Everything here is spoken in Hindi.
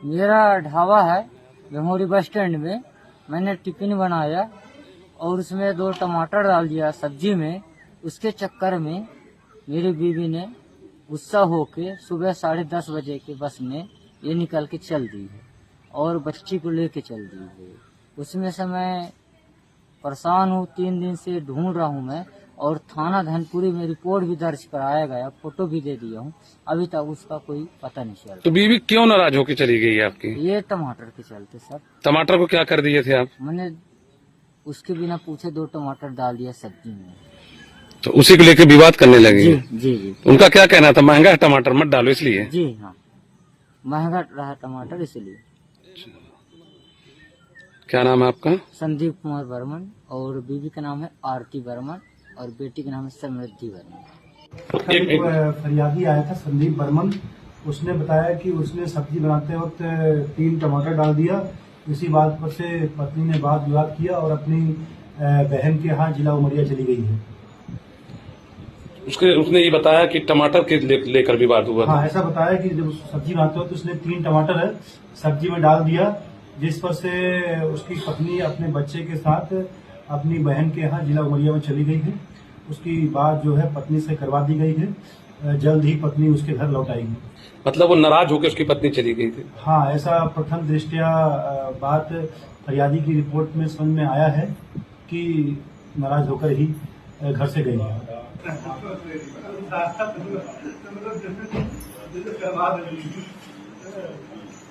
मेरा ढाबा है भमोरी बस स्टैंड में। मैंने टिफिन बनाया और उसमें 2 टमाटर डाल दिया सब्जी में। उसके चक्कर में मेरी बीवी ने गुस्सा होके सुबह 10:30 बजे के बस में ये निकल के चल दी है और बच्ची को लेके चल दी है। उसमें से मैं परेशान हूँ, 3 दिन से ढूंढ रहा हूँ मैं, और थाना धनपुरी में रिपोर्ट भी दर्ज कराया गया, फोटो भी दे दिया हूँ। अभी तक उसका कोई पता नहीं चला। तो बीवी क्यों नाराज होकर चली गई है आपकी? ये टमाटर के चलते सर। टमाटर को क्या कर दिए थे आप? मैंने उसके बिना पूछे 2 टमाटर डाल दिया सब्जी में। तो उसी को लेकर विवाद करने लगी? जी जी जी। उनका क्या कहना था, महंगा है टमाटर मत डालो इसलिए? जी हाँ, महंगा रहा टमाटर इसलिए। क्या नाम है आपका? संदीप कुमार बर्मन, और बीवी का नाम है आरती बर्मन, और बेटी का नाम है समृद्धि बर्मन। एक फरियादी आया था संदीप बर्मन। उसने बताया कि उसने सब्जी बनाते वक्त 3 टमाटर डाल दिया। इसी बात पर से पत्नी ने वाद विवाद किया और अपनी बहन के यहाँ जिला उमरिया चली गई है। उसने ये बताया कि टमाटर के लेकर विवाद हुआ था। हाँ, ऐसा बताया कि जब सब्जी बनाते वक्त उसने 3 टमाटर है सब्जी में डाल दिया, जिस पर से उसकी पत्नी अपने बच्चे के साथ अपनी बहन के यहाँ जिला उमरिया में चली गई है। उसकी बात जो है पत्नी से करवा दी गई है। जल्द ही पत्नी उसके घर लौट आएगी। मतलब वो नाराज होकर उसकी पत्नी चली गई थी? हाँ, ऐसा प्रथम दृष्टया बात फरियादी की रिपोर्ट में समझ में आया है कि नाराज होकर ही घर से गई है।